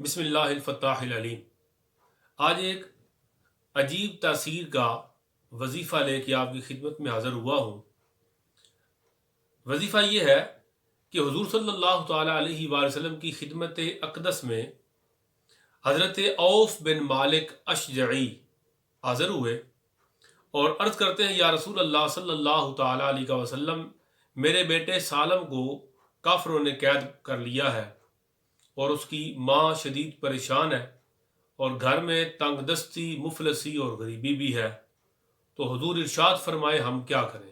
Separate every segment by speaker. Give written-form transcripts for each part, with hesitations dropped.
Speaker 1: بسم اللہ الفتاح العلیم۔ آج ایک عجیب تاثیر کا وظیفہ لے کے آپ کی خدمت میں حاضر ہوا ہوں۔ وظیفہ یہ ہے کہ حضور صلی اللہ تعالیٰ علیہ وآلہ وسلم کی خدمت اقدس میں حضرت عوف بن مالک اشجعی حاضر ہوئے اور عرض کرتے ہیں، یا رسول اللہ صلی اللہ تعالیٰ علیہ وسلم، میرے بیٹے سالم کو کافروں نے قید کر لیا ہے اور اس کی ماں شدید پریشان ہے اور گھر میں تنگ دستی، مفلسی اور غریبی بھی ہے، تو حضور ارشاد فرمائے ہم کیا کریں؟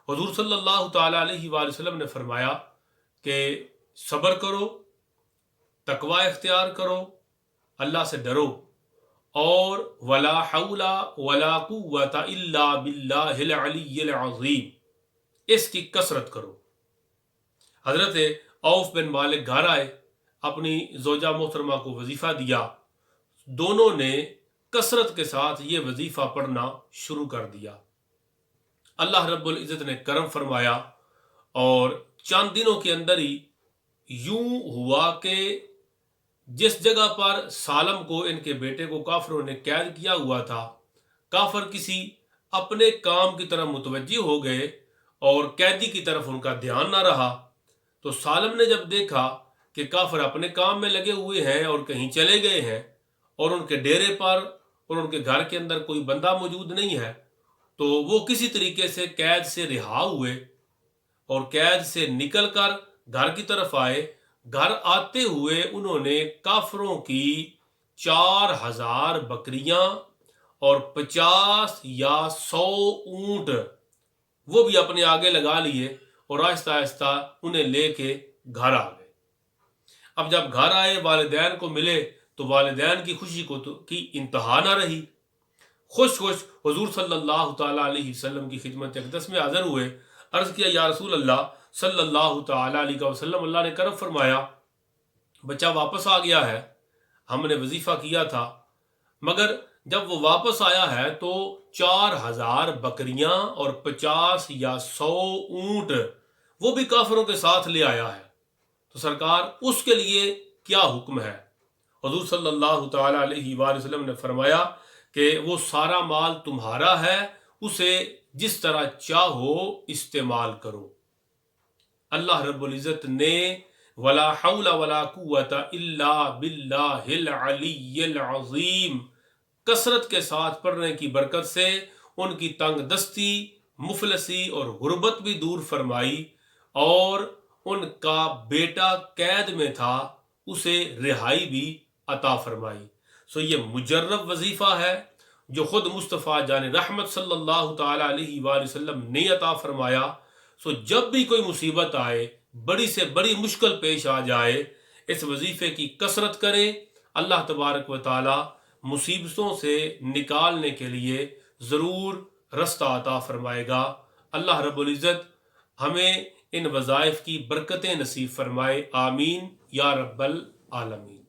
Speaker 1: حضور صلی اللہ تعالیٰ علیہ وآلہ وسلم نے فرمایا کہ صبر کرو، تقوی اختیار کرو، اللہ سے ڈرو، اور ولا حول ولا قوت الا باللہ العلی العظیم، اس کی کثرت کرو۔ حضرت عوف بن مالک گھر آئے، اپنی زوجہ محترمہ کو وظیفہ دیا، دونوں نے کثرت کے ساتھ یہ وظیفہ پڑھنا شروع کر دیا۔ اللہ رب العزت نے کرم فرمایا اور چند دنوں کے اندر ہی یوں ہوا کہ جس جگہ پر سالم کو، ان کے بیٹے کو کافروں نے قید کیا ہوا تھا، کافر کسی اپنے کام کی طرف متوجہ ہو گئے اور قیدی کی طرف ان کا دھیان نہ رہا۔ تو سالم نے جب دیکھا کہ کافر اپنے کام میں لگے ہوئے ہیں اور کہیں چلے گئے ہیں اور ان کے ڈیرے پر اور ان کے گھر کے اندر کوئی بندہ موجود نہیں ہے، تو وہ کسی طریقے سے قید سے رہا ہوئے اور قید سے نکل کر گھر کی طرف آئے۔ گھر آتے ہوئے انہوں نے کافروں کی 4000 بکریاں اور 50 یا 100 اونٹ وہ بھی اپنے آگے لگا لیے اور آہستہ آہستہ انہیں لے کے گھر آ گئے۔ اب جب گھر آئے، والدین کو ملے تو والدین کی خوشی کی انتہا نہ رہی۔ خوش حضور صلی اللہ تعالیٰ علیہ وسلم کی خدمت اقدس میں حاضر ہوئے، عرض کیا، یا رسول اللہ صلی اللہ تعالیٰ علیہ وسلم، اللہ نے کرم فرمایا، بچہ واپس آ گیا ہے، ہم نے وظیفہ کیا تھا، مگر جب وہ واپس آیا ہے تو 4000 بکریاں اور 50 یا 100 اونٹ وہ بھی کافروں کے ساتھ لے آیا ہے، تو سرکار اس کے لیے کیا حکم ہے؟ حضور صلی اللہ تعالیٰ علیہ وآلہ وسلم نے فرمایا کہ وہ سارا مال تمہارا ہے، اسے جس طرح چاہو استعمال کرو۔ اللہ رب العزت نے ولا حول ولا قوت الا باللہ العلی العظیم کثرت کے ساتھ پڑھنے کی برکت سے ان کی تنگ دستی، مفلسی اور غربت بھی دور فرمائی، اور ان کا بیٹا قید میں تھا، اسے رہائی بھی عطا فرمائی۔ سو یہ مجرب وظیفہ ہے جو خود مصطفیٰ جان رحمت صلی اللہ تعالیٰ علیہ وآلہ وسلم نے عطا فرمایا۔ سو جب بھی کوئی مصیبت آئے، بڑی سے بڑی مشکل پیش آ جائے، اس وظیفے کی کثرت کریں، اللہ تبارک و تعالی مصیبتوں سے نکالنے کے لیے ضرور رستہ عطا فرمائے گا۔ اللہ رب العزت ہمیں ان وظائف کی برکتیں نصیب فرمائے، آمین یا رب العالمین۔